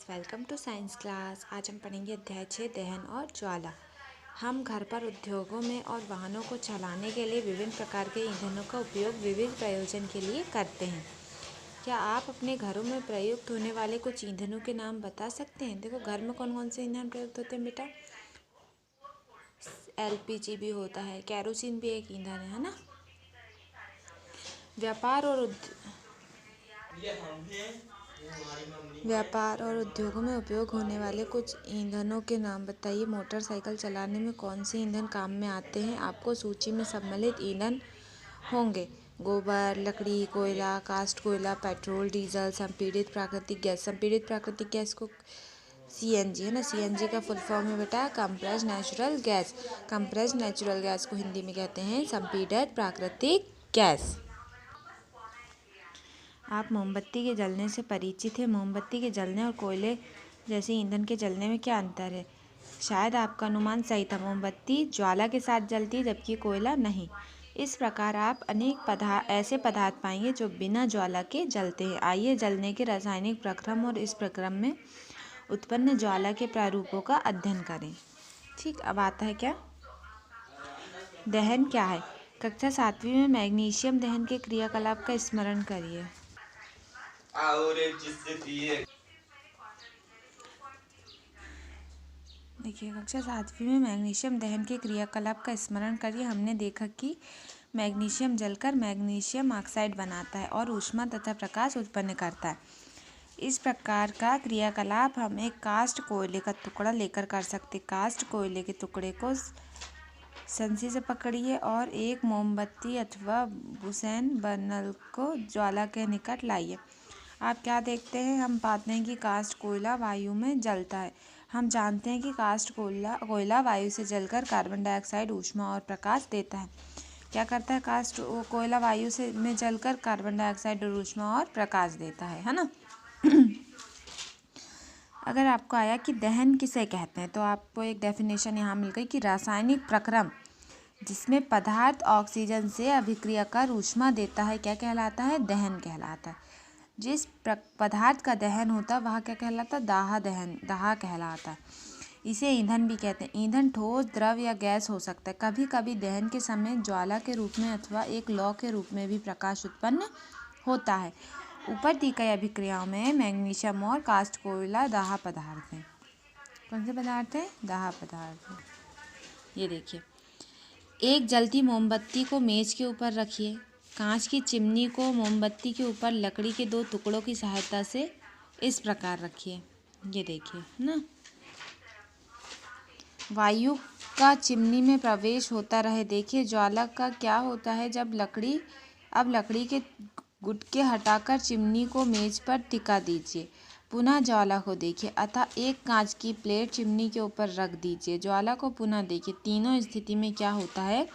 Welcome to science class. आज हम पढ़ेंगे अध्याय 6 दहन और ज्वाला। हम घर पर उद्योगों में और वाहनों को चलाने के लिए विभिन्न प्रकार के ईंधनों का उपयोग विविध प्रयोजन के लिए करते हैं। क्या आप अपने घरों में प्रयुक्त होने वाले कुछ ईंधनों के नाम बता सकते हैं? देखो, घर में कौन कौन से ईंधन प्रयुक्त होते हैं बेटा? LPG भी होता है, केरोसिन भी एक ईंधन है ना। व्यापार और उद्योगों में उपयोग होने वाले कुछ ईंधनों के नाम बताइए। मोटरसाइकिल चलाने में कौन से ईंधन काम में आते हैं? आपको सूची में सम्मिलित ईंधन होंगे: गोबर, लकड़ी, कोयला, कास्ट कोयला, पेट्रोल, डीजल, संपीड़ित प्राकृतिक गैस। संपीड़ित प्राकृतिक गैस को CNG है ना। CNG का फुल फॉर्म है बेटा compressed natural gas. Compressed natural gas को हिंदी में कहते हैं संपीड़ित प्राकृतिक गैस। आप मोमबत्ती के जलने से परिचित हैं। मोमबत्ती के जलने और कोयले जैसे ईंधन के जलने में क्या अंतर है? शायद आपका अनुमान सही था। मोमबत्ती ज्वाला के साथ जलती है जबकि कोयला नहीं। इस प्रकार आप अनेक ऐसे पदार्थ पाएंगे जो बिना ज्वाला के जलते हैं। आइए जलने के रासायनिक प्रक्रम और इस प्रक्रम में उत्पन्न ज्वाला के प्रारूपों का अध्ययन करें। ठीक, अब आता है क्या? दहन क्या है? कक्षा 7वीं में मैग्नीशियम दहन के क्रियाकलाप का स्मरण करिए। देखिए, कक्षा 7वीं में मैग्नीशियम दहन के क्रियाकलाप का स्मरण करिए। हमने देखा कि मैग्नीशियम जलकर मैग्नीशियम ऑक्साइड बनाता है और ऊष्मा तथा प्रकाश उत्पन्न करता है। इस प्रकार का क्रियाकलाप हम एक कास्ट कोयले का टुकड़ा लेकर कर सकते। कास्ट कोयले के टुकड़े को संसी से पकड़िए और एक मोमबत्ती अथवा बुसेन बर्नल को ज्वाला के निकट लाइए। आप क्या देखते हैं? हम पाते हैं कि कास्ट कोयला वायु में जलता है। हम जानते हैं कि कास्ट कोयला वायु से जलकर कार्बन डाइऑक्साइड, ऊष्मा और प्रकाश देता है। क्या करता है? कास्ट कोयला वायु में जलकर कार्बन डाइऑक्साइड और ऊष्मा और प्रकाश देता है ना। अगर आपको आया कि दहन किसे कहते हैं तो आपको एक डेफिनेशन यहाँ मिल गई कि रासायनिक प्रक्रम जिसमें पदार्थ ऑक्सीजन से अभिक्रिया कर ऊष्मा देता है क्या कहलाता है? दहन कहलाता है। जिस पदार्थ का दहन होता है वह क्या कहलाता है? दाह कहलाता है। इसे ईंधन भी कहते हैं। ईंधन ठोस, द्रव या गैस हो सकता है। कभी कभी दहन के समय ज्वाला के रूप में अथवा एक लौ के रूप में भी प्रकाश उत्पन्न होता है। ऊपर दी गई अभिक्रियाओं में मैग्नीशियम और कास्ट कोयला दाह पदार्थ हैं। कौन से पदार्थ हैं? दाह पदार्थ हैं। ये देखिए, एक जलती मोमबत्ती को मेज के ऊपर रखिए। कांच की चिमनी को मोमबत्ती के ऊपर लकड़ी के 2 टुकड़ों की सहायता से इस प्रकार रखिए। ये देखिए ना, वायु का चिमनी में प्रवेश होता रहे। देखिए ज्वाला का क्या होता है जब लकड़ी के गुटके हटाकर चिमनी को मेज पर टिका दीजिए। पुनः ज्वाला को देखिए, अतः एक कांच की प्लेट चिमनी के ऊपर रख दीजिए। ज्वाला को पुनः देखिए। तीनों स्थिति में क्या होता है?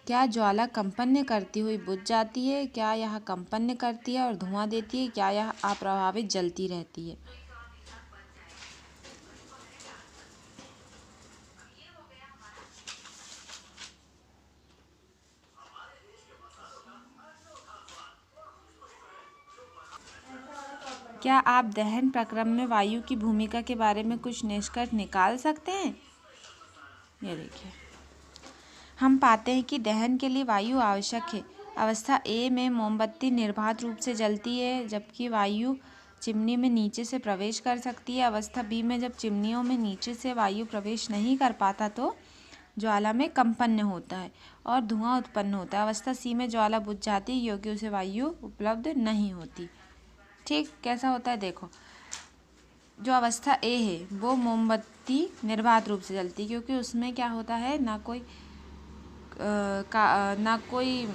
क्या ज्वाला कंपन करती हुई बुझ जाती है? क्या यह कंपन करती है और धुआं देती है? क्या यह अप्रभावित जलती रहती है? क्या आप दहन प्रक्रम में वायु की भूमिका के बारे में कुछ निष्कर्ष निकाल सकते हैं? ये देखिए, हम पाते हैं कि दहन के लिए वायु आवश्यक है। अवस्था A में मोमबत्ती निर्बाध रूप से जलती है जबकि वायु चिमनी में नीचे से प्रवेश कर सकती है। अवस्था B में जब चिमनियों में नीचे से वायु प्रवेश नहीं कर पाता तो ज्वाला में कंपन होता है और धुआं उत्पन्न होता है। अवस्था C में ज्वाला बुझ जाती है क्योंकि उसे वायु उपलब्ध नहीं होती। ठीक, कैसा होता है? देखो, जो अवस्था A है वो मोमबत्ती निर्बाध रूप से जलती है क्योंकि उसमें क्या होता है, ना कोई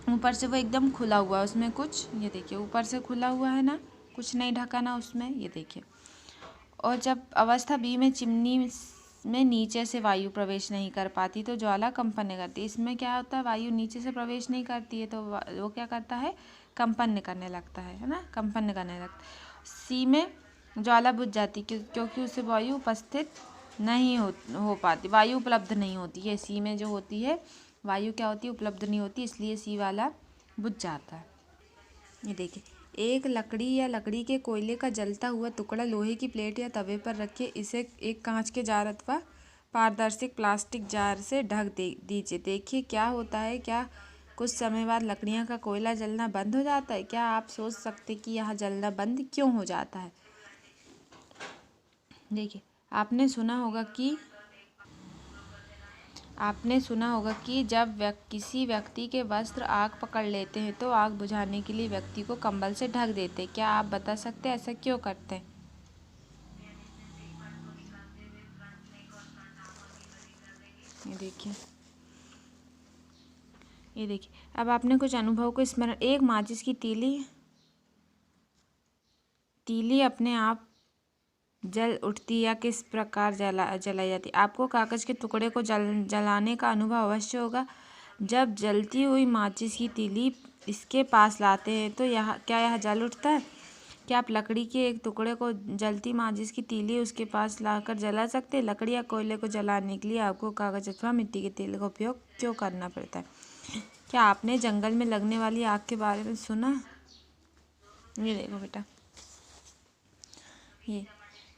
ऊपर से वो एकदम खुला हुआ है, उसमें कुछ, ये देखिए ऊपर से खुला हुआ है ना, कुछ नहीं ढका ना उसमें, ये देखिए। और जब अवस्था B में चिमनी में नीचे से वायु प्रवेश नहीं कर पाती तो ज्वाला कंपन करती है। इसमें क्या होता है? वायु नीचे से प्रवेश नहीं करती है तो वो क्या करता है? कंपन करने लगता है ना, कंपन करने लगता है। C में ज्वाला बुझ जाती क्योंकि उसे वायु उपस्थित नहीं हो पाती, वायु उपलब्ध नहीं होती है। C में जो होती है वायु क्या होती है? उपलब्ध नहीं होती, इसलिए C वाला बुझ जाता है। ये देखिए, एक लकड़ी या लकड़ी के कोयले का जलता हुआ टुकड़ा लोहे की प्लेट या तवे पर रखिए। इसे एक कांच के जार अथवा पारदर्शी प्लास्टिक जार से ढक दीजिए। देखिए क्या होता है। क्या कुछ समय बाद लकड़ियाँ का कोयला जलना बंद हो जाता है। क्या आप सोच सकते कि यह जलना बंद क्यों हो जाता है? देखिए, आपने सुना होगा कि जब किसी व्यक्ति के वस्त्र आग पकड़ लेते हैं तो आग बुझाने के लिए व्यक्ति को कंबल से ढक देते हैं। क्या आप बता सकते हैं ऐसा क्यों करते हैं? ये देखिए अब आपने कुछ अनुभव को स्मरण। एक माचिस की तीली अपने आप जल उठती या किस प्रकार जलाई जाती? आपको कागज के टुकड़े को जलाने का अनुभव अवश्य होगा। जब जलती हुई माचिस की तीली इसके पास लाते हैं तो क्या यह जल उठता है? क्या आप लकड़ी के एक टुकड़े को जलती माचिस की तीली उसके पास लाकर जला सकते हैं? लकड़ी या कोयले को जलाने के लिए आपको कागज अथवा मिट्टी के तेल का उपयोग क्यों करना पड़ता है? क्या आपने जंगल में लगने वाली आग के बारे में सुना? ये देखो बेटा, ये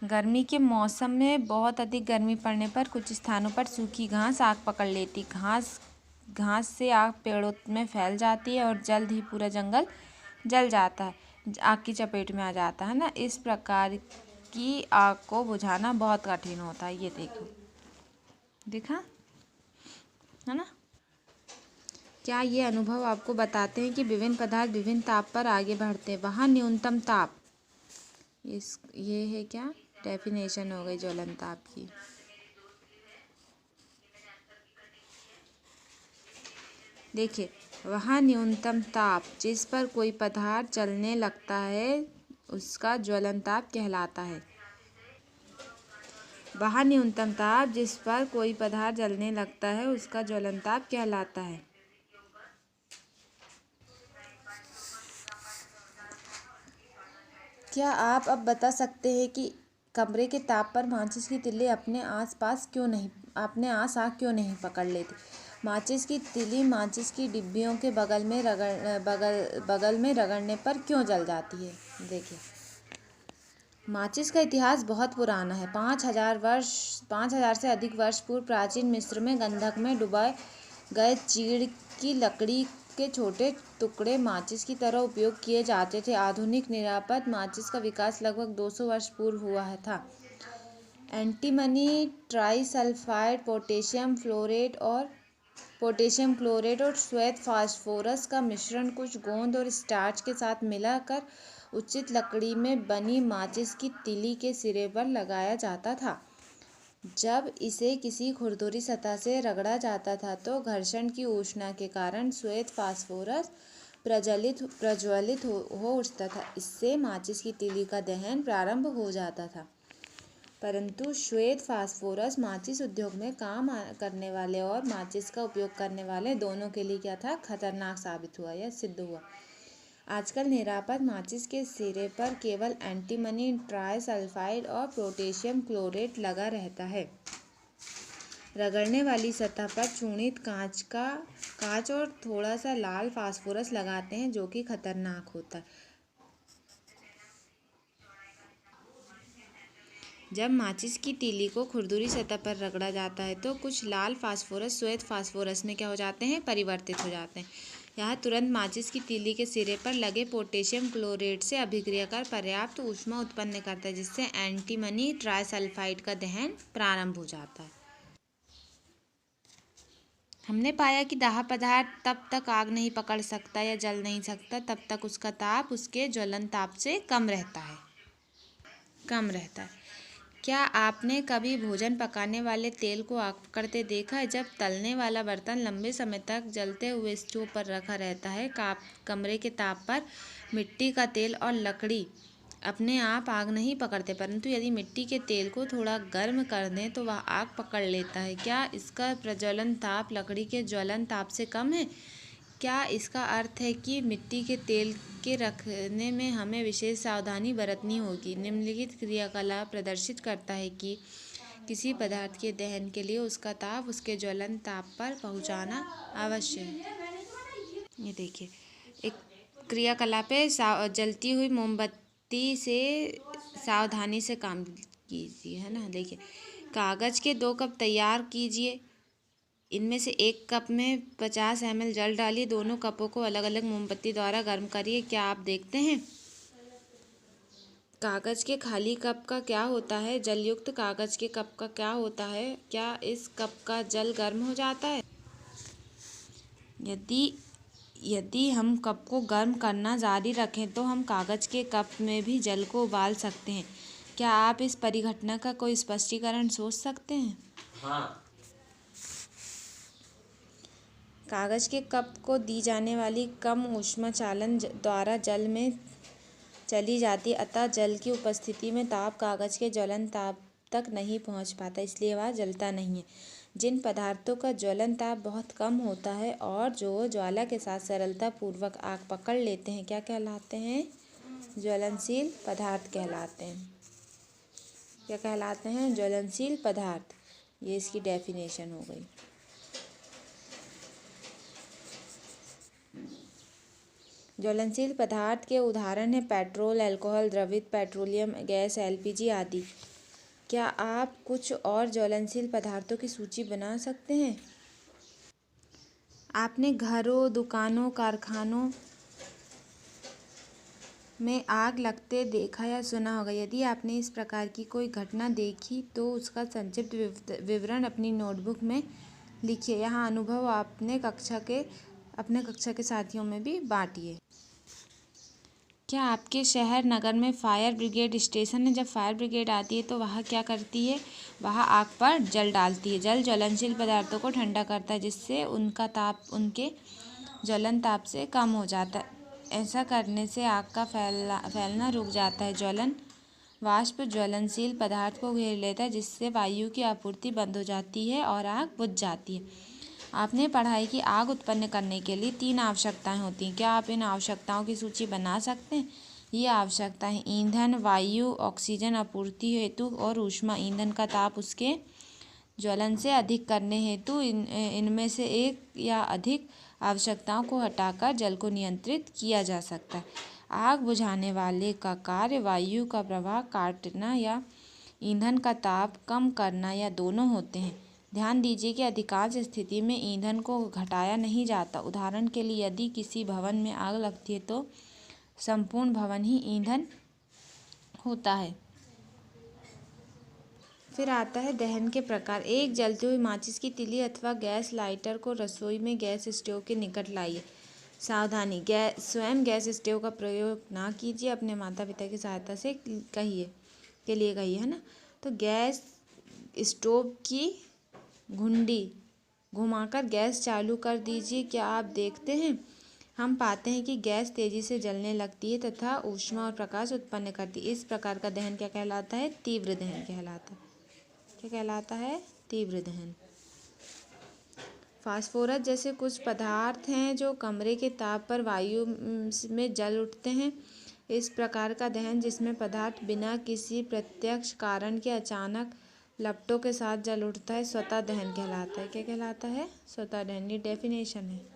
गर्मी के मौसम में बहुत अधिक गर्मी पड़ने पर कुछ स्थानों पर सूखी घास आग पकड़ लेती। घास से आग पेड़ों में फैल जाती है और जल्द ही पूरा जंगल जल जाता है, आग की चपेट में आ जाता है ना। इस प्रकार की आग को बुझाना बहुत कठिन होता है। ये देखा है ना। क्या ये अनुभव आपको बताते हैं कि विभिन्न पदार्थ विभिन्न ताप पर आगे बढ़ते हैं? वहाँ न्यूनतम ताप, ये है क्या डेफिनेशन हो गई ज्वलन ताप की। देखिए, वहाँ न्यूनतम ताप जिस पर कोई पदार्थ जलने लगता है उसका ज्वलन ताप कहलाता है। वहाँ न्यूनतम ताप जिस पर कोई पदार्थ जलने लगता है उसका ज्वलन ताप कहलाता है। क्या आप अब बता सकते हैं कि कमरे के ताप पर माचिस की तीली अपने आस आग क्यों नहीं पकड़ लेती? माचिस की तीली माचिस की डिब्बियों के बगल में रगड़ने पर क्यों जल जाती है? देखिए, माचिस का इतिहास बहुत पुराना है। 5,000 से अधिक वर्ष पूर्व प्राचीन मिस्र में गंधक में डुबाए गए चीड़ की लकड़ी के छोटे टुकड़े माचिस की तरह उपयोग किए जाते थे। आधुनिक निरापद माचिस का विकास लगभग 200 वर्ष पूर्व हुआ था। एंटीमनी ट्राइसल्फाइड पोटेशियम क्लोरेट और श्वेत फास्फोरस का मिश्रण कुछ गोंद और स्टार्च के साथ मिलाकर उचित लकड़ी में बनी माचिस की तीली के सिरे पर लगाया जाता था। जब इसे किसी खुरदुरी सतह से रगड़ा जाता था तो घर्षण की ऊष्मा के कारण श्वेत फास्फोरस प्रज्वलित हो उठता था। इससे माचिस की तीली का दहन प्रारंभ हो जाता था। परंतु श्वेत फास्फोरस माचिस उद्योग में काम करने वाले और माचिस का उपयोग करने वाले दोनों के लिए क्या था? खतरनाक साबित हुआ या सिद्ध हुआ। आजकल निरापद माचिस के सिरे पर केवल एंटीमनी ट्राइसल्फाइड और पोटेशियम क्लोरेट लगा रहता है। रगड़ने वाली सतह पर चूर्णित कांच और थोड़ा सा लाल फास्फोरस लगाते हैं जो कि खतरनाक होता है। जब माचिस की तीली को खुरदुरी सतह पर रगड़ा जाता है तो कुछ लाल फास्फोरस श्वेत फास्फोरस में क्या हो जाते हैं? परिवर्तित हो जाते हैं। यह तुरंत माचिस की तीली के सिरे पर लगे पोटेशियम क्लोरेट से अभिक्रिया कर पर्याप्त ऊष्मा उत्पन्न करता है जिससे एंटीमनी ट्राइसल्फाइड का दहन प्रारंभ हो जाता है। हमने पाया कि दाह पदार्थ तब तक आग नहीं पकड़ सकता या जल नहीं सकता तब तक उसका ताप उसके ज्वलन ताप से कम रहता है। क्या आपने कभी भोजन पकाने वाले तेल को आग पकड़ते देखा है? जब तलने वाला बर्तन लंबे समय तक जलते हुए स्टोव पर रखा रहता है, कमरे के ताप पर मिट्टी का तेल और लकड़ी अपने आप आग नहीं पकड़ते, परंतु यदि मिट्टी के तेल को थोड़ा गर्म कर दें तो वह आग पकड़ लेता है। क्या इसका प्रज्वलन ताप लकड़ी के ज्वलन ताप से कम है? क्या इसका अर्थ है कि मिट्टी के तेल के रखने में हमें विशेष सावधानी बरतनी होगी? निम्नलिखित क्रियाकलाप प्रदर्शित करता है कि किसी पदार्थ के दहन के लिए उसका ताप उसके ज्वलन ताप पर पहुंचाना आवश्यक है। ये देखिए, एक क्रियाकलाप है जलती हुई मोमबत्ती से सावधानी से काम कीजिए, है ना। देखिए, कागज़ के 2 कप तैयार कीजिए। इनमें से एक कप में 50 ml जल डालिए। दोनों कपों को अलग अलग मोमबत्ती द्वारा गर्म करिए। क्या आप देखते हैं कागज़ के खाली कप का क्या होता है, जलयुक्त कागज़ के कप का क्या होता है? क्या इस कप का जल गर्म हो जाता है? यदि हम कप को गर्म करना जारी रखें तो हम कागज़ के कप में भी जल को उबाल सकते हैं। क्या आप इस परिघटना का कोई स्पष्टीकरण सोच सकते हैं? हाँ। कागज़ के कप को दी जाने वाली कम ऊष्मा चालन द्वारा जल में चली जाती, अतः जल की उपस्थिति में ताप कागज़ के ज्वलन ताप तक नहीं पहुंच पाता, इसलिए वह जलता नहीं है। जिन पदार्थों का ज्वलन ताप बहुत कम होता है और जो ज्वाला के साथ सरलता पूर्वक आग पकड़ लेते हैं, क्या कहलाते हैं? ज्वलनशील पदार्थ कहलाते हैं। क्या कहलाते हैं? ज्वलनशील पदार्थ। ये इसकी डेफिनेशन हो गई। ज्वलनशील पदार्थ के उदाहरण हैं पेट्रोल, अल्कोहल, द्रवित पेट्रोलियम गैस, एलपीजी आदि। क्या आप कुछ और ज्वलनशील पदार्थों की सूची बना सकते हैं? आपने घरों, दुकानों, कारखानों में आग लगते देखा या सुना होगा। यदि आपने इस प्रकार की कोई घटना देखी तो उसका संक्षिप्त विवरण अपनी नोटबुक में लिखिए। यहाँ अनुभव अपने कक्षा के साथियों में भी बांटिए। क्या आपके शहर नगर में फायर ब्रिगेड स्टेशन है? जब फायर ब्रिगेड आती है तो वह क्या करती है? वह आग पर जल डालती है। जल ज्वलनशील पदार्थों को ठंडा करता है, जिससे उनका ताप उनके ज्वलन ताप से कम हो जाता है। ऐसा करने से आग का फैलना रुक जाता है। ज्वलन वाष्प ज्वलनशील पदार्थ को घेर लेता है, जिससे वायु की आपूर्ति बंद हो जाती है और आग बुझ जाती है। आपने पढ़ा है कि आग उत्पन्न करने के लिए 3 आवश्यकताएं होती हैं। क्या आप इन आवश्यकताओं की सूची बना सकते हैं? ये आवश्यकताएं ईंधन, वायु, ऑक्सीजन आपूर्ति हेतु और ऊष्मा। ईंधन का ताप उसके ज्वलन से अधिक करने हेतु इनमें से एक या अधिक आवश्यकताओं को हटाकर जल को नियंत्रित किया जा सकता है। आग बुझाने वाले का कार्य वायु का प्रवाह काटना या ईंधन का ताप कम करना या दोनों होते हैं। ध्यान दीजिए कि अधिकांश स्थिति में ईंधन को घटाया नहीं जाता। उदाहरण के लिए, यदि किसी भवन में आग लगती है तो संपूर्ण भवन ही ईंधन होता है। फिर आता है दहन के प्रकार। एक जलती हुई माचिस की तीली अथवा गैस लाइटर को रसोई में गैस स्टोव के निकट लाइए। सावधानी, स्वयं गैस स्टोव का प्रयोग ना कीजिए। अपने माता पिता की सहायता से कहिए है ना। तो गैस स्टोव की घुंडी घुमाकर गैस चालू कर दीजिए। क्या आप देखते हैं? हम पाते हैं कि गैस तेजी से जलने लगती है तथा ऊष्मा और प्रकाश उत्पन्न करती है। इस प्रकार का दहन क्या कहलाता है? तीव्र दहन कहलाता है। क्या कहलाता है? तीव्र दहन। फास्फोरस जैसे कुछ पदार्थ हैं जो कमरे के ताप पर वायु में जल उठते हैं। इस प्रकार का दहन, जिसमें पदार्थ बिना किसी प्रत्यक्ष कारण के अचानक लपटों के साथ जल उठता है, स्वतः दहन कहलाता है। क्या कहलाता है? स्वतः दहन। ये डेफिनेशन है।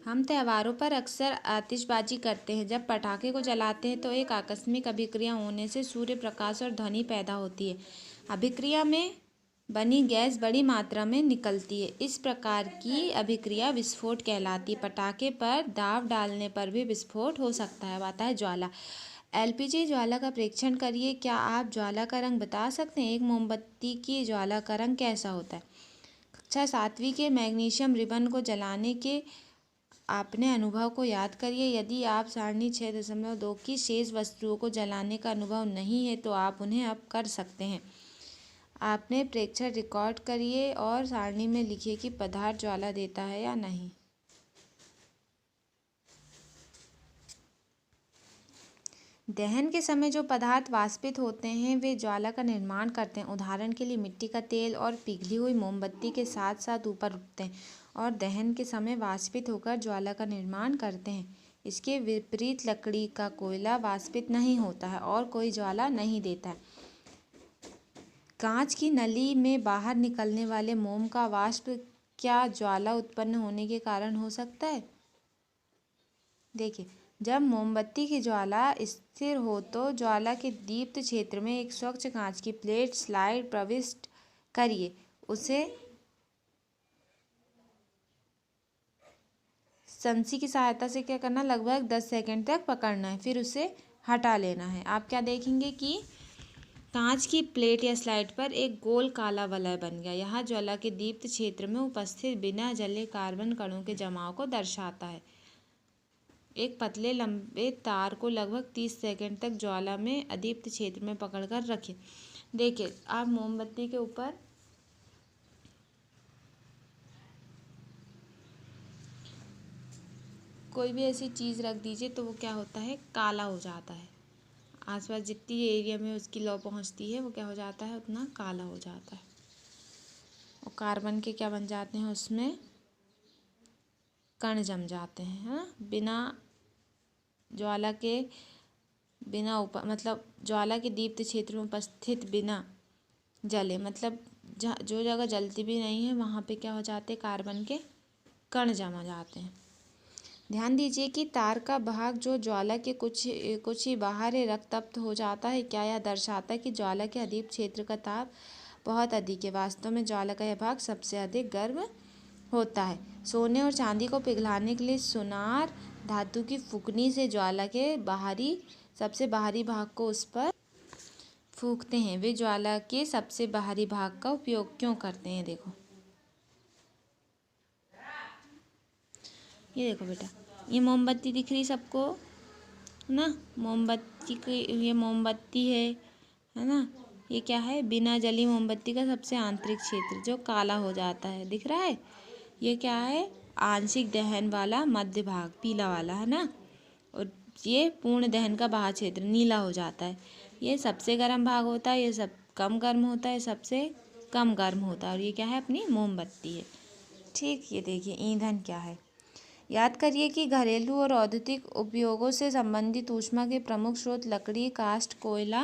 हम त्योहारों पर अक्सर आतिशबाजी करते हैं। जब पटाखे को जलाते हैं तो एक आकस्मिक अभिक्रिया होने से सूर्य प्रकाश और ध्वनि पैदा होती है। अभिक्रिया में बनी गैस बड़ी मात्रा में निकलती है। इस प्रकार की अभिक्रिया विस्फोट कहलाती है। पटाखे पर दाव डालने पर भी विस्फोट हो सकता है। अब आता है ज्वाला। एलपीजी ज्वाला का परीक्षण करिए। क्या आप ज्वाला का रंग बता सकते हैं? एक मोमबत्ती की ज्वाला का रंग कैसा होता है? कक्षा 7वीं के मैग्नीशियम रिबन को जलाने के अपने अनुभव को याद करिए। यदि आप सारणी 6.2 की शेष वस्तुओं को जलाने का अनुभव नहीं है तो आप उन्हें अब कर सकते हैं। आपने प्रेक्षण रिकॉर्ड करिए और सारणी में लिखिए कि पदार्थ ज्वाला देता है या नहीं। दहन के समय जो पदार्थ वाष्पित होते हैं वे ज्वाला का निर्माण करते हैं। उदाहरण के लिए मिट्टी का तेल और पिघली हुई मोमबत्ती के साथ साथ ऊपर उठते हैं और दहन के समय वाष्पित होकर ज्वाला का निर्माण करते हैं। इसके विपरीत लकड़ी का कोयला वाष्पित नहीं होता है और कोई ज्वाला नहीं देता है। कांच की नली में बाहर निकलने वाले मोम का वाष्प क्या ज्वाला उत्पन्न होने के कारण हो सकता है? देखिए, जब मोमबत्ती की ज्वाला स्थिर हो तो ज्वाला के दीप्त क्षेत्र में एक स्वच्छ कांच की प्लेट स्लाइड प्रविष्ट करिए। उसे संसी की सहायता से क्या करना, लगभग 10 सेकंड तक पकड़ना है, फिर उसे हटा लेना है। आप क्या देखेंगे कि कांच की प्लेट या स्लाइड पर एक गोल काला वलय बन गया। यह ज्वाला के दीप्त क्षेत्र में उपस्थित बिना जले कार्बन कणों के जमाव को दर्शाता है। एक पतले लंबे तार को लगभग 30 सेकंड तक ज्वाला में अदीप्त क्षेत्र में पकड़कर रखें। देखिए, आप मोमबत्ती के ऊपर कोई भी ऐसी चीज़ रख दीजिए तो वो क्या होता है, काला हो जाता है। आसपास जितनी एरिया में उसकी लौ पहुंचती है वो क्या हो जाता है, उतना काला हो जाता है। और कार्बन के क्या बन जाते हैं, उसमें कण जम जाते हैं, है ना। बिना ज्वाला के मतलब ज्वाला के दीप्त क्षेत्र में उपस्थित बिना जले, मतलब जो जगह जलती भी नहीं है वहाँ पे क्या हो जाते हैं, कार्बन के कण जमा जाते हैं। ध्यान दीजिए कि तार का भाग जो ज्वाला के कुछ ही बाहर है रक्तप्त हो जाता है। क्या यह दर्शाता है कि ज्वाला के अदीप्त क्षेत्र का ताप बहुत अधिक है? वास्तव में ज्वाला का यह भाग सबसे अधिक गर्म होता है। सोने और चांदी को पिघलाने के लिए सुनार धातु की फुकनी से ज्वाला के सबसे बाहरी भाग को उस पर फूंकते हैं। वे ज्वाला के सबसे बाहरी भाग का उपयोग क्यों करते हैं? देखो, ये देखो बेटा, ये मोमबत्ती दिख रही सबको ना। मोमबत्ती की ये मोमबत्ती है ना। ये क्या है, बिना जली मोमबत्ती का सबसे आंतरिक क्षेत्र जो काला हो जाता है, दिख रहा है। ये क्या है, आंशिक दहन वाला मध्य भाग पीला वाला, है ना। और ये पूर्ण दहन का बाहर क्षेत्र नीला हो जाता है। ये सबसे गर्म भाग होता है, ये सब कम गर्म होता है, सबसे कम गर्म होता है। और ये क्या है, अपनी मोमबत्ती है। ठीक, ये देखिए ईंधन क्या है। याद करिए कि घरेलू और औद्योगिक उपयोगों से संबंधित ऊष्मा के प्रमुख स्रोत लकड़ी, काष्ठ, कोयला,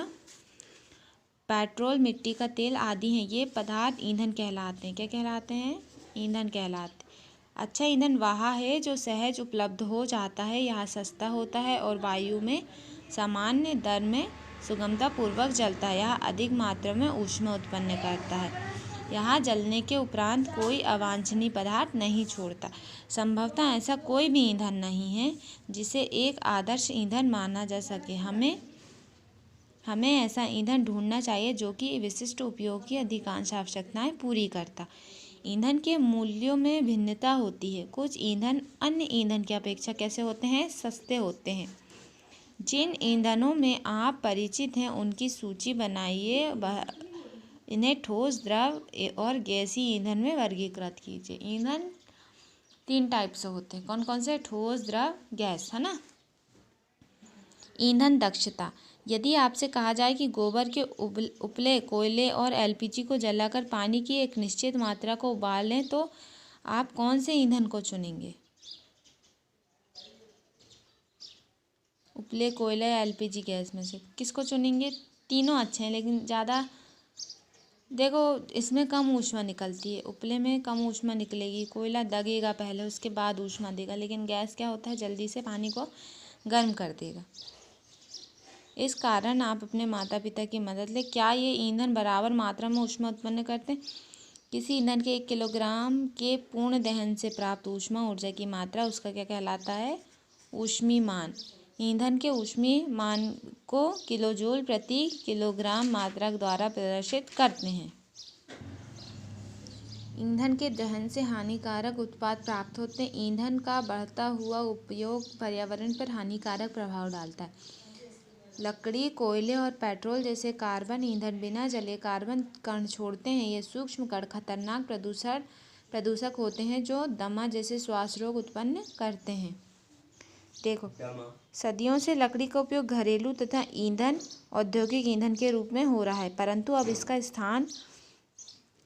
पेट्रोल, मिट्टी का तेल आदि हैं। ये पदार्थ ईंधन कहलाते हैं। क्या कहलाते हैं? ईंधन कहलाते हैं। अच्छा ईंधन वह है जो सहज उपलब्ध हो जाता है, यह सस्ता होता है और वायु में सामान्य दर में सुगमतापूर्वक जलता है। यह अधिक मात्रा में ऊष्मा उत्पन्न करता है। यहाँ जलने के उपरांत कोई अवांछनीय पदार्थ नहीं छोड़ता। संभवतः ऐसा कोई भी ईंधन नहीं है जिसे एक आदर्श ईंधन माना जा सके। हमें ऐसा ईंधन ढूंढना चाहिए जो कि विशिष्ट उपयोग की अधिकांश आवश्यकताएं पूरी करता। ईंधन के मूल्यों में भिन्नता होती है। कुछ ईंधन अन्य ईंधन की अपेक्षा कैसे होते हैं, सस्ते होते हैं। जिन ईंधनों में आप परिचित हैं उनकी सूची बनाइए। इन्हें ठोस, द्रव और गैसीय ईंधन में वर्गीकृत कीजिए। ईंधन 3 टाइप से होते हैं। कौन कौन से? ठोस, द्रव, गैस, है ना। ईंधन दक्षता। यदि आपसे कहा जाए कि गोबर के उपले, कोयले और एलपीजी को जलाकर पानी की एक निश्चित मात्रा को उबाल लें तो आप कौन से ईंधन को चुनेंगे? उपले, कोयला या एलपीजी गैस में से किसको चुनेंगे? तीनों अच्छे हैं लेकिन ज़्यादा देखो इसमें कम ऊष्मा निकलती है। उपले में कम ऊष्मा निकलेगी, कोयला दगेगा पहले उसके बाद ऊष्मा देगा, लेकिन गैस क्या होता है, जल्दी से पानी को गर्म कर देगा। इस कारण आप अपने माता पिता की मदद लें। क्या ये ईंधन बराबर मात्रा में ऊष्मा उत्पन्न करते हैं? किसी ईंधन के 1 किलोग्राम के पूर्ण दहन से प्राप्त ऊष्मा ऊर्जा की मात्रा उसका क्या कहलाता है? ऊष्मीय मान। ईंधन के ऊष्मीय मान को किलोजूल प्रति किलोग्राम मात्रा द्वारा प्रदर्शित करते हैं। ईंधन के दहन से हानिकारक उत्पाद प्राप्त होते हैं। ईंधन का बढ़ता हुआ उपयोग पर्यावरण पर हानिकारक प्रभाव डालता है। लकड़ी, कोयले और पेट्रोल जैसे कार्बन ईंधन बिना जले कार्बन कण छोड़ते हैं। ये सूक्ष्म कण खतरनाक प्रदूषक होते हैं जो दमा जैसे श्वास रोग उत्पन्न करते हैं। देखो, सदियों से लकड़ी का उपयोग घरेलू तथा औद्योगिक ईंधन के रूप में हो रहा है, परंतु अब इसका स्थान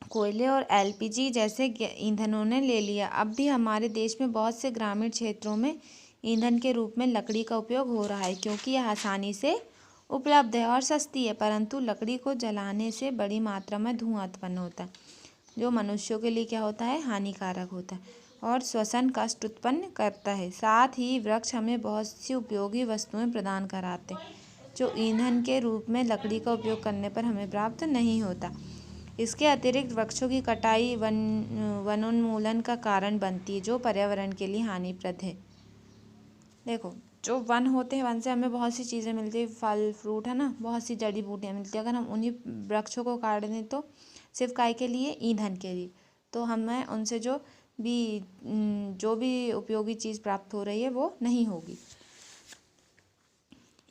कोयले और एलपीजी जैसे ईंधनों ने ले लिया। अब भी हमारे देश में बहुत से ग्रामीण क्षेत्रों में ईंधन के रूप में लकड़ी का उपयोग हो रहा है क्योंकि यह आसानी से उपलब्ध है और सस्ती है, परंतु लकड़ी को जलाने से बड़ी मात्रा में धुआं उत्पन्न होता है, जो मनुष्यों के लिए क्या होता है, हानिकारक होता है और श्वसन कष्ट उत्पन्न करता है। साथ ही वृक्ष हमें बहुत सी उपयोगी वस्तुएं प्रदान कराते हैं, जो ईंधन के रूप में लकड़ी का उपयोग करने पर हमें प्राप्त नहीं होता। इसके अतिरिक्त वृक्षों की कटाई वनोन्मूलन का कारण बनती है, जो पर्यावरण के लिए हानिप्रद है। देखो, जो वन होते हैं, वन से हमें बहुत सी चीज़ें मिलती है, फल फ्रूट, है ना, बहुत सी जड़ी बूटियाँ मिलती है। अगर हम उन्हीं वृक्षों को काट दें तो सिर्फ काय के लिए, ईंधन के लिए, तो हमें उनसे जो भी उपयोगी चीज़ प्राप्त हो रही है वो नहीं होगी।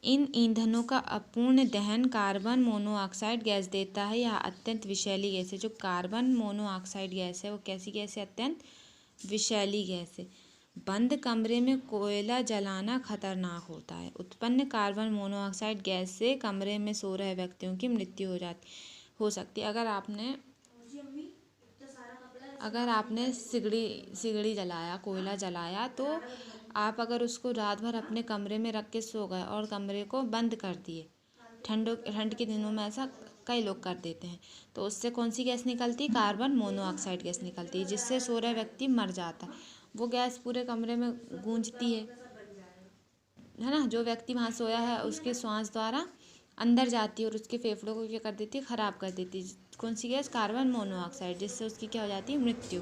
इन ईंधनों का अपूर्ण दहन कार्बन मोनोऑक्साइड गैस देता है। यह अत्यंत विषैली गैस है। जो कार्बन मोनोऑक्साइड गैस है वो कैसी गैस है, अत्यंत विषैली गैस है। बंद कमरे में कोयला जलाना खतरनाक होता है। उत्पन्न कार्बन मोनोऑक्साइड गैस से कमरे में सो रहे व्यक्तियों की मृत्यु हो सकती है। अगर आपने सिगड़ी जलाया, कोयला जलाया, तो आप अगर उसको रात भर अपने कमरे में रख के सो गए और कमरे को बंद कर दिए, ठंड के दिनों में ऐसा कई लोग कर देते हैं, तो उससे कौन सी गैस निकलती है, कार्बन मोनोऑक्साइड गैस निकलती है, जिससे सो रहा व्यक्ति मर जाता है। वो गैस पूरे कमरे में गूंजती है ना। जो व्यक्ति वहाँ सोया है उसके श्वास द्वारा अंदर जाती है और उसके फेफड़ों को क्या कर देती है, खराब कर देती है। कौन सी गैस, कार्बन मोनोऑक्साइड, जिससे उसकी क्या हो जाती है, मृत्यु।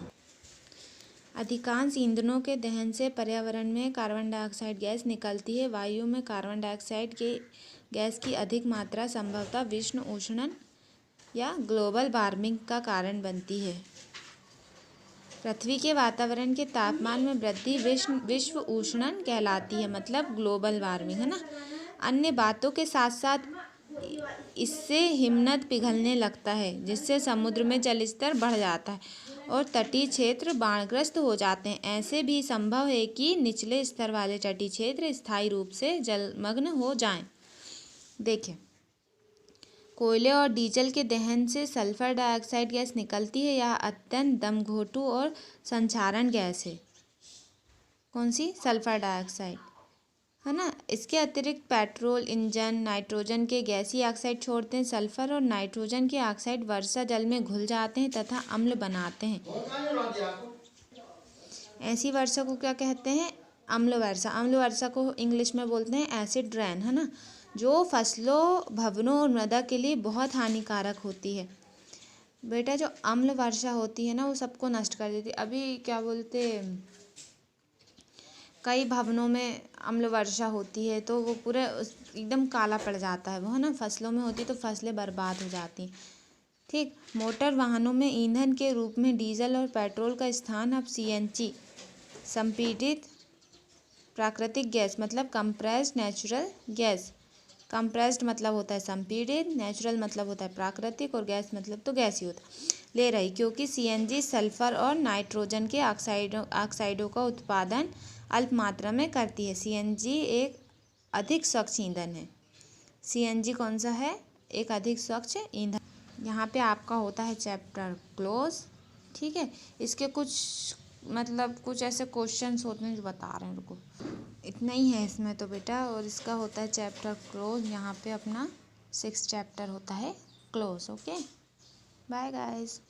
अधिकांश ईंधनों के दहन से पर्यावरण में कार्बन डाइऑक्साइड गैस निकलती है। वायु में कार्बन डाइऑक्साइड के गैस की अधिक मात्रा संभवतः विश्व उष्णन या ग्लोबल वार्मिंग का कारण बनती है। पृथ्वी के वातावरण के तापमान में वृद्धि विश्व उष्णन कहलाती है, मतलब ग्लोबल वार्मिंग, है ना। अन्य बातों के साथ साथ इससे हिमनद पिघलने लगता है, जिससे समुद्र में जल स्तर बढ़ जाता है और तटीय क्षेत्र बाढ़ग्रस्त हो जाते हैं। ऐसे भी संभव है कि निचले स्तर वाले तटीय क्षेत्र स्थायी रूप से जलमग्न हो जाएं। देखिए, कोयले और डीजल के दहन से सल्फर डाइऑक्साइड गैस निकलती है। यह अत्यंत दमघोटू और संक्षारण गैस है। कौन सी, सल्फर डाइऑक्साइड, है ना। इसके अतिरिक्त पेट्रोल इंजन नाइट्रोजन के गैसीय ऑक्साइड छोड़ते हैं। सल्फर और नाइट्रोजन के ऑक्साइड वर्षा जल में घुल जाते हैं तथा अम्ल बनाते हैं। ऐसी वर्षा को क्या कहते हैं, अम्ल वर्षा। अम्ल वर्षा को इंग्लिश में बोलते हैं एसिड रेन, है ना, जो फसलों, भवनों और मृदा के लिए बहुत हानिकारक होती है। बेटा, जो अम्ल वर्षा होती है ना, वो सबको नष्ट कर देती है। अभी क्या बोलते, कई भवनों में अम्ल वर्षा होती है तो वो पूरे एकदम काला पड़ जाता है वो, है ना। फसलों में होती है तो फसलें बर्बाद हो जाती हैं। ठीक। मोटर वाहनों में ईंधन के रूप में डीजल और पेट्रोल का स्थान अब सीएनजी, संपीड़ित प्राकृतिक गैस, मतलब कंप्रेस्ड नेचुरल गैस। कंप्रेस्ड मतलब होता है संपीड़ित, नेचुरल मतलब होता है प्राकृतिक, और गैस मतलब तो गैस ही होता है, ले रही, क्योंकि सीएनजी सल्फर और नाइट्रोजन के ऑक्साइडों का उत्पादन अल्प मात्रा में करती है। सीएनजी एक अधिक स्वच्छ ईंधन है। सीएनजी कौन सा है, एक अधिक स्वच्छ ईंधन। यहाँ पे आपका होता है चैप्टर क्लोज। ठीक है, इसके कुछ ऐसे क्वेश्चंस होते हैं जो बता रहे हैं, रुको, इतना ही है इसमें तो बेटा। और इसका होता है चैप्टर क्लोज। यहाँ पे अपना 6th चैप्टर होता है क्लोज। Okay, bye guys.